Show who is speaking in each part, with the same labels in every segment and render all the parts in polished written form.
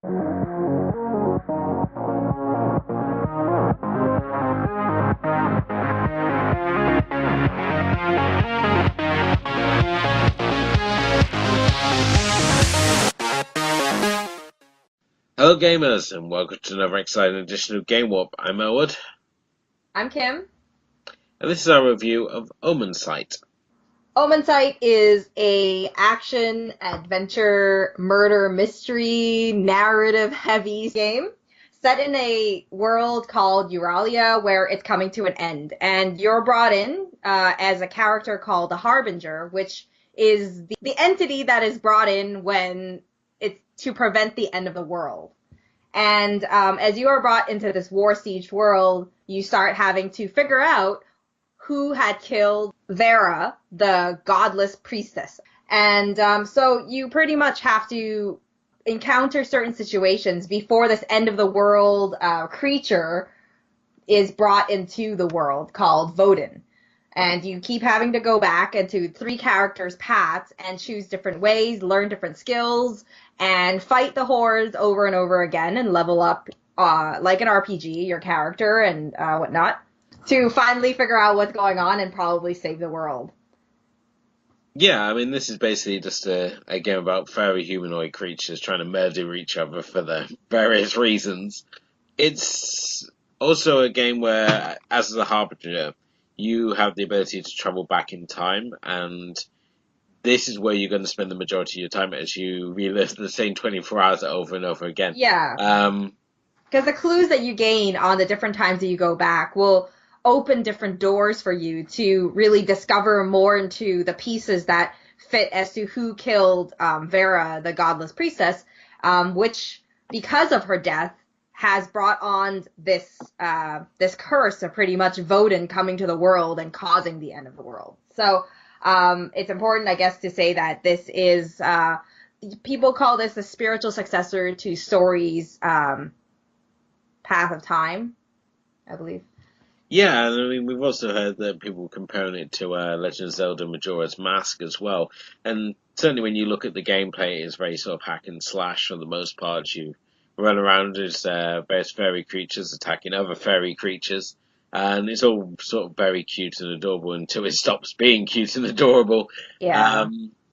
Speaker 1: Hello gamers and welcome to another exciting edition of Game Warp. I'm Elwood
Speaker 2: I'm Kim.
Speaker 1: and this is our review of Omensight.
Speaker 2: Omensight is a action adventure murder mystery narrative heavy game set in a world called Euralia where it's coming to an end, and you're brought in as a character called the Harbinger, which is the entity that is brought in when it's to prevent the end of the world. And as you are brought into this war-sieged world, you start having to figure out who had killed Vera, the godless priestess. And so you pretty much have to encounter certain situations before this end of the world creature is brought into the world called Vodin. And you keep having to go back into three characters' paths and choose different ways, learn different skills, and fight the hordes over and over again and level up, like an RPG, your character and whatnot, to finally figure out what's going on and probably save the world.
Speaker 1: Yeah, I mean this is basically just a game about fairy humanoid creatures trying to murder each other for their various reasons. It's also a game where, as the Harbinger, you have the ability to travel back in time, and this is where you're going to spend the majority of your time as you relive the same 24 hours over and over again.
Speaker 2: Yeah,
Speaker 1: Um,
Speaker 2: because the clues that you gain on the different times that you go back will open different doors for you to really discover more into the pieces that fit as to who killed Vera, the godless priestess, which, because of her death, has brought on this curse of pretty much Vodin coming to the world and causing the end of the world. So it's important, I guess, to say that this is people call this the spiritual successor to Story's Path of Time, I believe.
Speaker 1: Yeah, and I mean we've also heard that people comparing it to Legend of Zelda Majora's Mask as well. And certainly when you look at the gameplay, it's very sort of hack and slash for the most part. You run around as various fairy creatures attacking other fairy creatures, and it's all sort of very cute and adorable until it stops being cute and adorable.
Speaker 2: Yeah.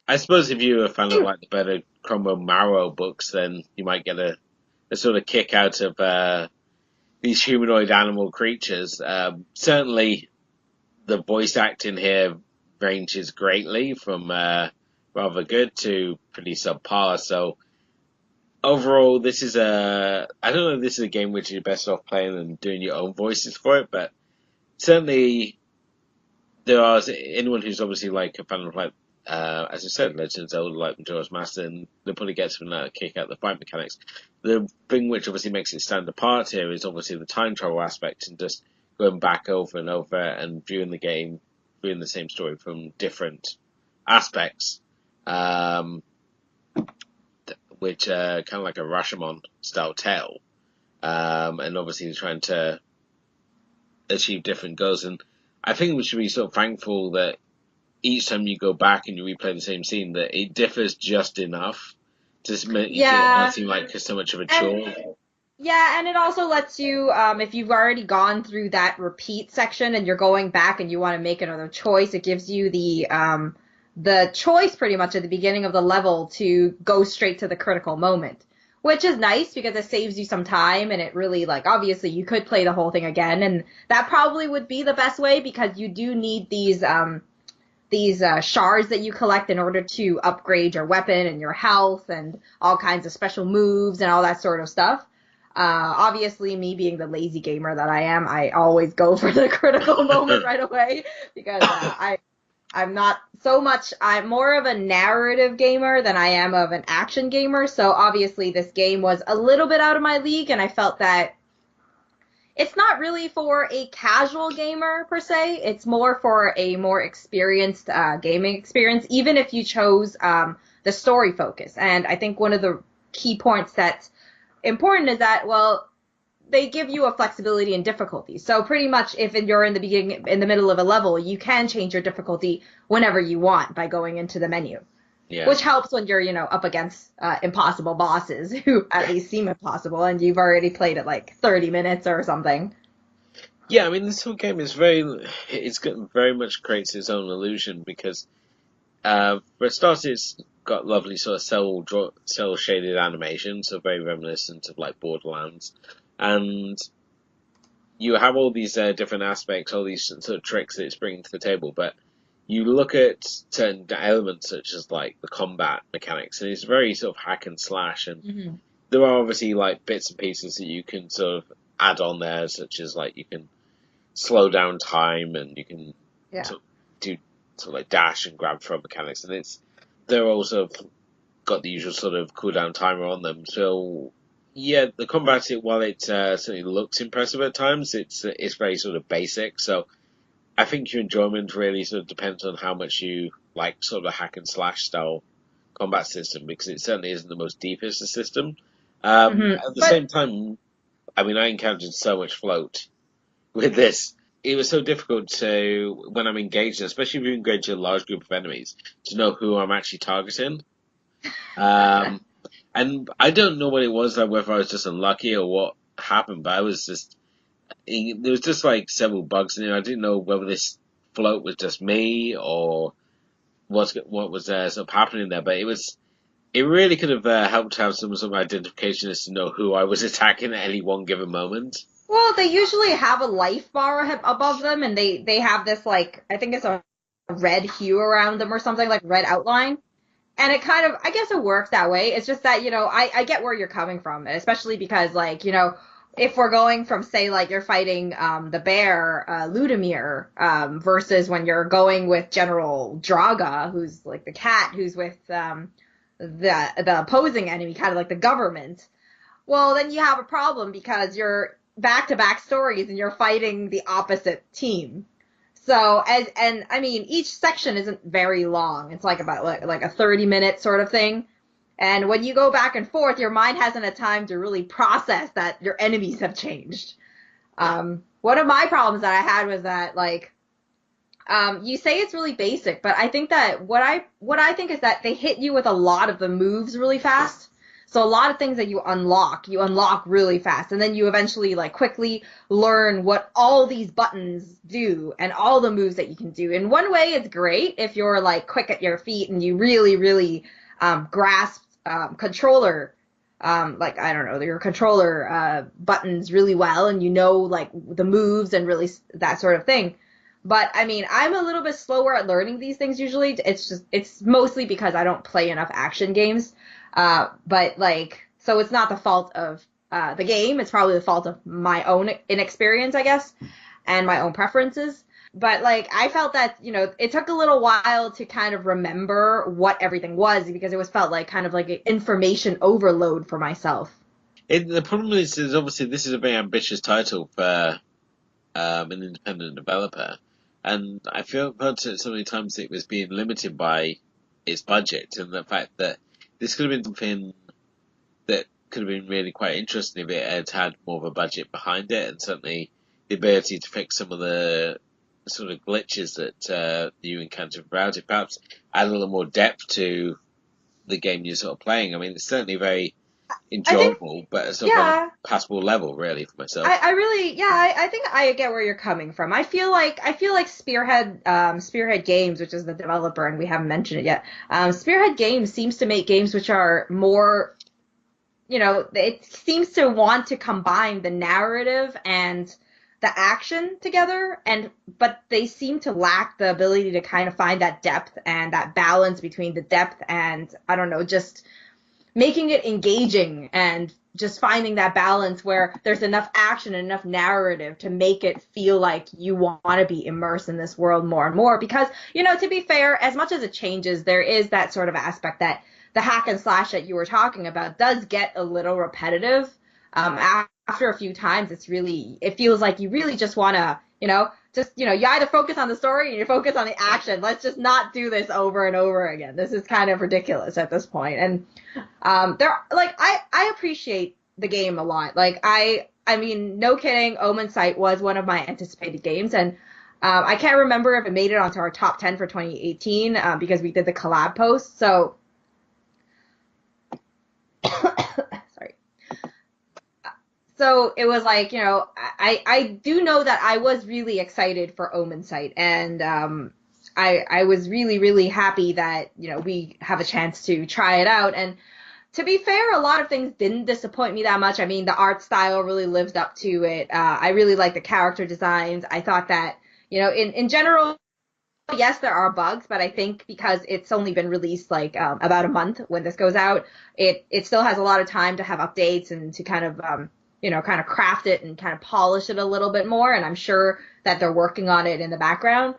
Speaker 1: I suppose if you're a fan of like the better Cromwell Marrow books, then you might get a sort of kick out of these humanoid animal creatures. Certainly, the voice acting here ranges greatly from rather good to pretty subpar. So overall, this is I don't know if this is a game which you're best off playing and doing your own voices for it, but certainly there are anyone who's obviously like a fan of like as I said, Legend of Zelda, like Majora's Mask, and they'll probably get from that kick out the fight mechanics. The thing which obviously makes it stand apart here is obviously the time travel aspect and just going back over and over and viewing the game, viewing the same story from different aspects, um, which kind of like a Rashomon style tale, and obviously trying to achieve different goals. And I think we should be sort of thankful that each time you go back and you replay the same scene, that it differs just enough to make it not
Speaker 2: Yeah.
Speaker 1: seem like so much of a
Speaker 2: And
Speaker 1: chore.
Speaker 2: yeah, and it also lets you, if you've already gone through that repeat section and you're going back and you want to make another choice, it gives you the choice pretty much at the beginning of the level to go straight to the critical moment, which is nice because it saves you some time and it really, like, obviously you could play the whole thing again, and that probably would be the best way because you do need these shards that you collect in order to upgrade your weapon and your health and all kinds of special moves and all that sort of stuff. Obviously, me being the lazy gamer that I am, I always go for the critical moment right away because I'm not so much. I'm more of a narrative gamer than I am of an action gamer. So obviously, this game was a little bit out of my league, and I felt that it's not really for a casual gamer per se. It's more for a more experienced gaming experience, even if you chose the story focus. And I think one of the key points that's important is that, well, they give you a flexibility in difficulty. So pretty much if you're in the beginning, in the middle of a level, you can change your difficulty whenever you want by going into the menu.
Speaker 1: Yeah.
Speaker 2: which helps when you're, up against impossible bosses who at least seem impossible and you've already played it like 30 minutes or something.
Speaker 1: Yeah, I mean, this whole game is it's got very much creates its own illusion because, for a start, it's got lovely sort of cell shaded animation, so very reminiscent of like Borderlands, and you have all these different aspects, all these sort of tricks that it's bringing to the table, but you look at certain elements such as like the combat mechanics, and it's very sort of hack and slash, and
Speaker 2: Hmm.
Speaker 1: there are obviously like bits and pieces that you can sort of add on there, such as like you can slow down time and you can
Speaker 2: Yeah.
Speaker 1: sort of do sort of like dash and grab throw mechanics, and they're also got the usual sort of cooldown timer on them. So yeah, the combat, while it certainly looks impressive at times, it's very sort of basic. So I think your enjoyment really sort of depends on how much you like sort of a hack and slash style combat system, because it certainly isn't the most deepest system.
Speaker 2: Hmm.
Speaker 1: At the
Speaker 2: But
Speaker 1: same time, I mean, I encountered so much float with this. It was so difficult to, when I'm engaged, especially if you engage a large group of enemies, to know who I'm actually targeting. Um, and I don't know what it was, like whether I was just unlucky or what happened, but I was just, there was just like several bugs in it. I didn't know whether this float was just me or what was sort of happening there, but it really could have helped to have some sort of identification as to know who I was attacking at any one given moment.
Speaker 2: well, they usually have a life bar above them, and they have this like I think it's a red hue around them or something like red outline. And it kind of, I guess it works that way. It's just that, I get where you're coming from, especially because, like, if we're going from, say, like, you're fighting the bear, Ludimir, versus when you're going with General Draga, who's, like, the cat, who's with the opposing enemy, kind of like the government, well, then you have a problem because you're back-to-back stories and you're fighting the opposite team. So and I mean each section isn't very long. It's like about like a 30-minute sort of thing. And when you go back and forth, your mind hasn't had time to really process that your enemies have changed. One of my problems that I had was that like you say it's really basic, but I think that what I think is that they hit you with a lot of the moves really fast. So a lot of things that you unlock really fast, and then you eventually like quickly learn what all these buttons do and all the moves that you can do. In one way, it's great if you're like quick at your feet and you really, really grasp controller, like I don't know, your controller buttons really well, and you know like the moves and really that sort of thing. But I mean, I'm a little bit slower at learning these things usually. It's mostly because I don't play enough action games. But like, so it's not the fault of the game. It's probably the fault of my own inexperience, I guess, and my own preferences. But like, I felt that, it took a little while to kind of remember what everything was because it was felt like kind of like an information overload for myself.
Speaker 1: The problem is obviously this is a very ambitious title for an independent developer, and I felt that so many times it was being limited by its budget and the fact that this could have been something that could have been really quite interesting if it had had more of a budget behind it, and certainly the ability to fix some of the sort of glitches that you encounter throughout it. Perhaps add a little more depth to the game you're sort of playing. I mean, it's certainly very
Speaker 2: I think,
Speaker 1: enjoyable, but sort of on
Speaker 2: yeah,
Speaker 1: a passable level, really, for myself.
Speaker 2: I really, yeah, I think I get where you're coming from. I feel like Spearhead Games, which is the developer, and we haven't mentioned it yet. Spearhead Games seems to make games which are more, it seems to want to combine the narrative and the action together, but they seem to lack the ability to kind of find that depth and that balance between the depth and I don't know, just making it engaging and just finding that balance where there's enough action and enough narrative to make it feel like you want to be immersed in this world more and more. Because, to be fair, as much as it changes, there is that sort of aspect that the hack and slash that you were talking about does get a little repetitive. After a few times, it feels like you really just want to, you either focus on the story or you focus on the action. Let's just not do this over and over again. This is kind of ridiculous at this point. And there, like, I appreciate the game a lot. Like, I mean, no kidding, Omensight was one of my anticipated games, and I can't remember if it made it onto our top 10 for 2018 because we did the collab post. So Sorry. So it was like, I do know that I was really excited for Omensight, and I was really, really happy that, we have a chance to try it out. And to be fair, a lot of things didn't disappoint me that much. I mean, the art style really lived up to it. I really like the character designs. I thought that, in general, yes, there are bugs, but I think because it's only been released like about a month when this goes out, it still has a lot of time to have updates and to kind of kind of craft it and kind of polish it a little bit more. And I'm sure that they're working on it in the background.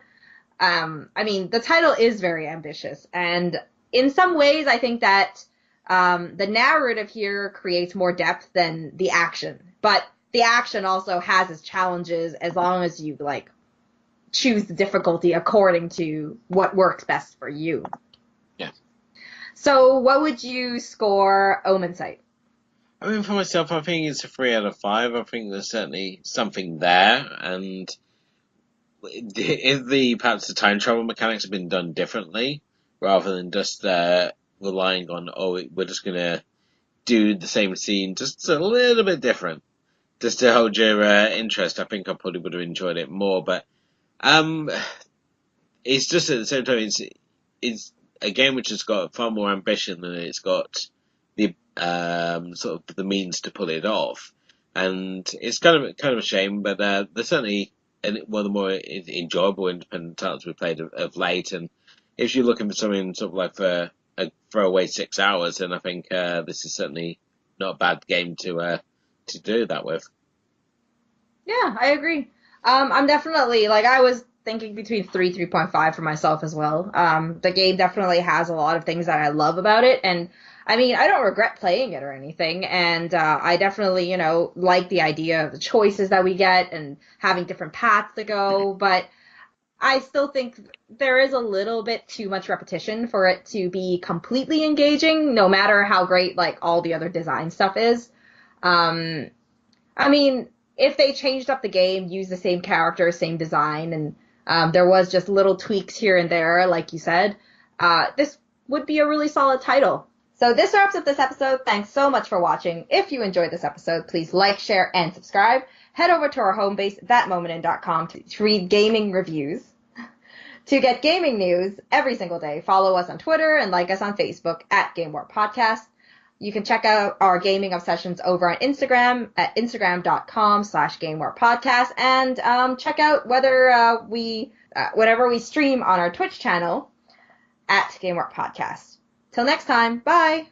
Speaker 2: I mean, the title is very ambitious, and in some ways, I think that the narrative here creates more depth than the action. But the action also has its challenges as long as you like choose the difficulty according to what works best for you.
Speaker 1: Yeah.
Speaker 2: So, what would you score Omensight?
Speaker 1: I mean, for myself, I think it's a 3 out of 5. I think there's certainly something there, and if perhaps the time travel mechanics have been done differently, rather than just relying on, we're just gonna do the same scene, just a little bit different, just to hold your interest, I think I probably would have enjoyed it more. But um, it's just at the same time, it's a game which has got far more ambition than it's got the sort of the means to pull it off, and it's kind of a shame. But they're certainly one of the more enjoyable independent titles we've played of late. And if you're looking for something sort of like for a throwaway 6 hours, then I think this is certainly not a bad game to do that with.
Speaker 2: Yeah, I agree. I'm definitely like I was thinking between 3.5 for myself as well. The game definitely has a lot of things that I love about it, and I mean I don't regret playing it or anything. And I definitely like the idea of the choices that we get and having different paths to go. But I still think there is a little bit too much repetition for it to be completely engaging, no matter how great like all the other design stuff is. Um, I mean, if they changed up the game, used the same character, same design, and there was just little tweaks here and there, like you said, this would be a really solid title. So this wraps up this episode. Thanks so much for watching. If you enjoyed this episode, please like, share, and subscribe. Head over to our home base, thatmomentin.com, to read gaming reviews. To get gaming news every single day, follow us on Twitter and like us on Facebook at Game War Podcast. You can check out our gaming obsessions over on Instagram at instagram.com/GameWarPodcast, and check out whenever we stream on our Twitch channel at Game War Podcast. Till next time, bye!